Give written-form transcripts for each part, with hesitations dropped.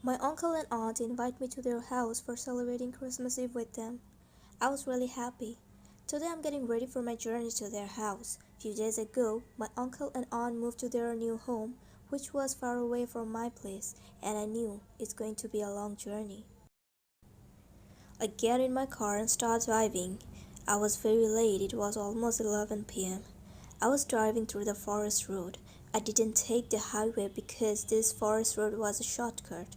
My uncle and aunt invited me to their house for celebrating Christmas Eve with them. I was really happy. Today I'm getting ready for my journey to their house. A few days ago, my uncle and aunt moved to their new home, which was far away from my place, and I knew it's going to be a long journey. I get in my car and start driving. I was very late, it was almost 11 p.m. I was driving through the forest road. I didn't take the highway because this forest road was a shortcut,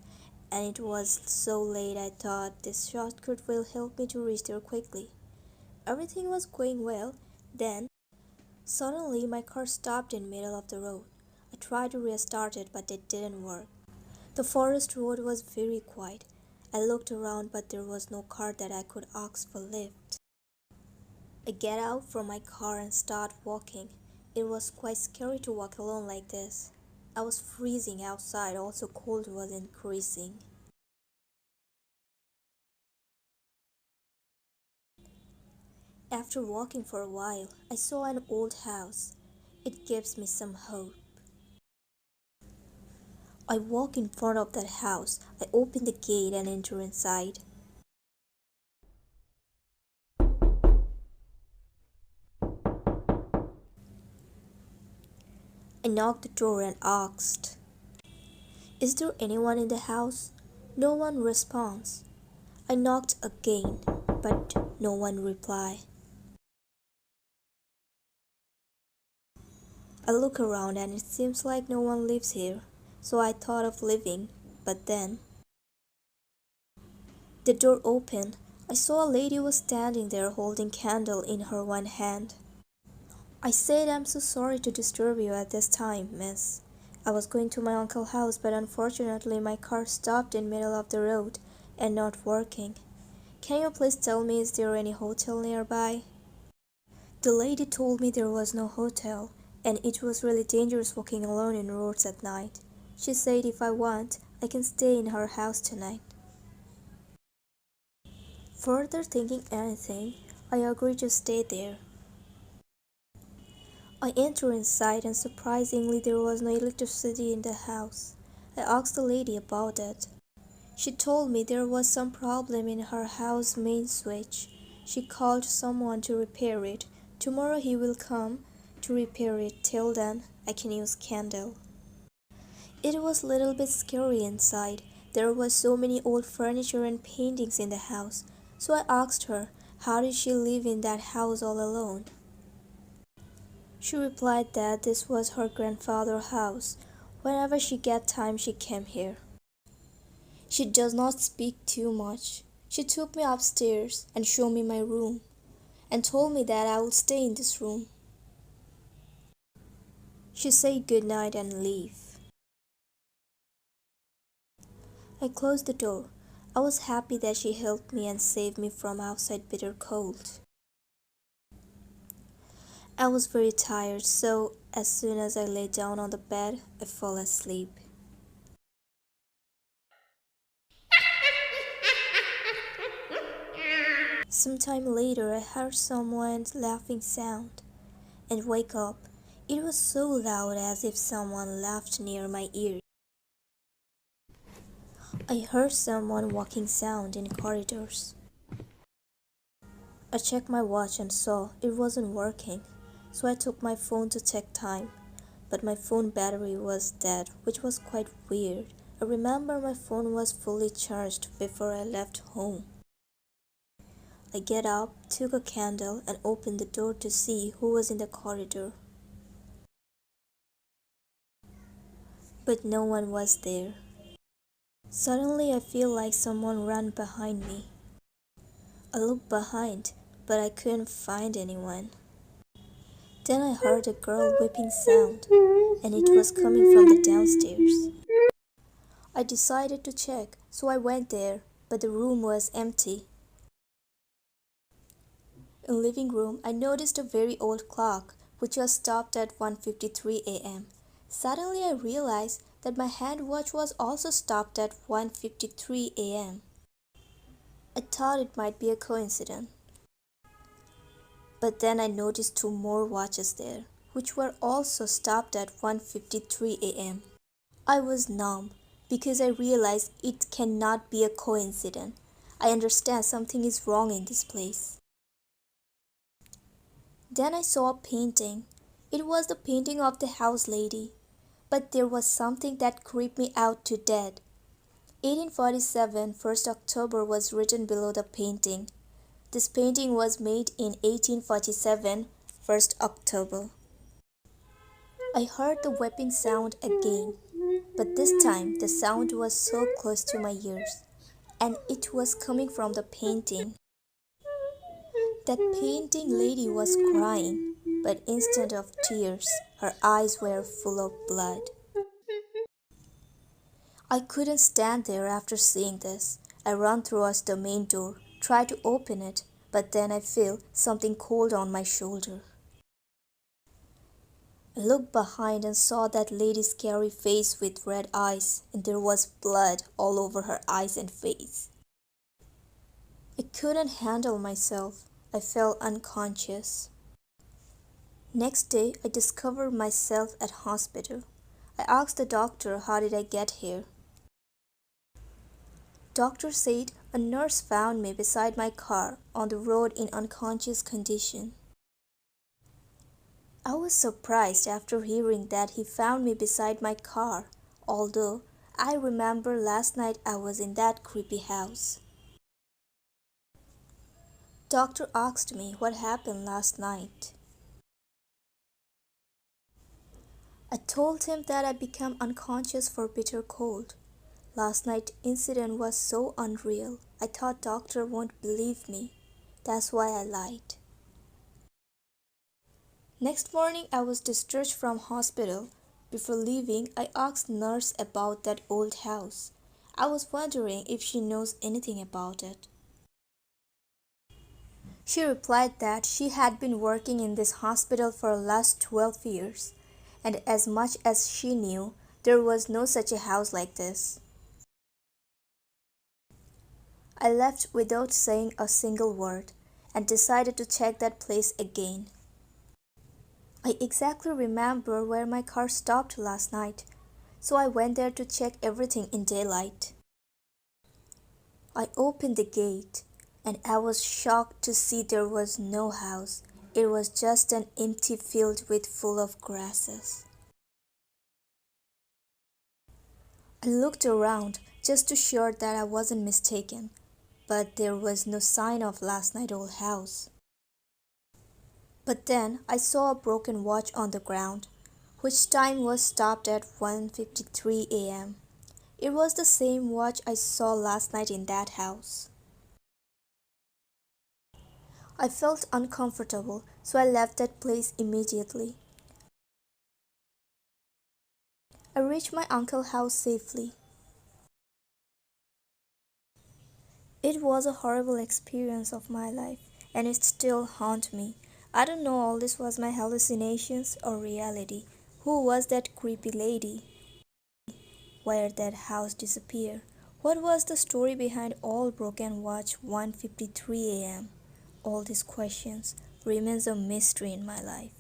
and it was so late I thought this shortcut will help me to reach there quickly. Everything was going well. Then, suddenly my car stopped in the middle of the road. I tried to restart it, but it didn't work. The forest road was very quiet. I looked around, but there was no car that I could ask for lift. I get out from my car and start walking. It was quite scary to walk alone like this. I was freezing outside, also cold was increasing. After walking for a while, I saw an old house. It gives me some hope. I walk in front of that house. I open the gate and enter inside. I knocked the door and asked, "Is there anyone in the house?" No one responds. I knocked again, but no one replied. I look around and it seems like no one lives here, so I thought of leaving, but then the door opened. I saw a lady was standing there holding candle in her one hand. I said, "I'm so sorry to disturb you at this time, miss. I was going to my uncle's house, but unfortunately my car stopped in middle of the road and not working. Can you please tell me is there any hotel nearby?" The lady told me there was no hotel, and it was really dangerous walking alone in roads at night. She said if I want, I can stay in her house tonight. Further thinking anything, I agreed to stay there. I entered inside and surprisingly there was no electricity in the house. I asked the lady about it. She told me there was some problem in her house main switch. She called someone to repair it. Tomorrow he will come to repair it. Till then, I can use candle. It was a little bit scary inside. There was so many old furniture and paintings in the house. So I asked her, how did she live in that house all alone? She replied that this was her grandfather's house. Whenever she got time, she came here. She does not speak too much. She took me upstairs and showed me my room and told me that I would stay in this room. She said good night and leave. I closed the door. I was happy that she helped me and saved me from outside bitter cold. I was very tired, so as soon as I lay down on the bed, I fell asleep. Sometime later, I heard someone's laughing sound and wake up. It was so loud as if someone laughed near my ear. I heard someone walking sound in corridors. I checked my watch and saw it wasn't working, so I took my phone to check time. But my phone battery was dead, which was quite weird. I remember my phone was fully charged before I left home. I get up, took a candle, and opened the door to see who was in the corridor. But no one was there. Suddenly I feel like someone ran behind me. I looked behind, but I couldn't find anyone. Then I heard a girl weeping sound, and it was coming from the downstairs. I decided to check, so I went there, but the room was empty. In the living room, I noticed a very old clock, which was stopped at 1:53 a.m. Suddenly I realized that my hand watch was also stopped at 1:53 a.m. I thought it might be a coincidence. But then I noticed two more watches there, which were also stopped at 1:53 a.m. I was numb. because I realize it cannot be a coincidence. I understand something is wrong in this place. Then I saw a painting. It was the painting of the house lady. But there was something that creeped me out to death. 1847, 1st October was written below the painting. This painting was made in 1847, 1st October. I heard the weeping sound again, but this time the sound was so close to my ears, and it was coming from the painting. That painting lady was crying, but instead of tears, her eyes were full of blood. I couldn't stand there after seeing this. I ran towards the main door, tried to open it, but then I feel something cold on my shoulder. I looked behind and saw that lady's scary face with red eyes, and there was blood all over her eyes and face. I couldn't handle myself. I fell unconscious. Next day, I discovered myself at hospital. I asked the doctor how did I get here. Doctor said a nurse found me beside my car on the road in unconscious condition. I was surprised after hearing that he found me beside my car, although I remember last night I was in that creepy house. Doctor asked me what happened last night. I told him that I became unconscious for bitter cold. Last night's incident was so unreal. I thought doctor won't believe me. That's why I lied. Next morning I was discharged from hospital. Before leaving, I asked nurse about that old house. I was wondering if she knows anything about it. She replied that she had been working in this hospital for the last 12 years, and as much as she knew, there was no such a house like this. I left without saying a single word and decided to check that place again. I exactly remember where my car stopped last night, so I went there to check everything in daylight. I opened the gate and I was shocked to see there was no house. It was just an empty field with full of grasses. I looked around just to sure that I wasn't mistaken, but there was no sign of last night's old house. But then I saw a broken watch on the ground, which time was stopped at 1:53 a.m. It was the same watch I saw last night in that house. I felt uncomfortable, so I left that place immediately. I reached my uncle's house safely. It was a horrible experience of my life, and it still haunts me. I don't know all this was my hallucinations or reality. Who was that creepy lady? Where did that house disappear? What was the story behind all broken watch 1:53 a.m.? All these questions remains a mystery in my life.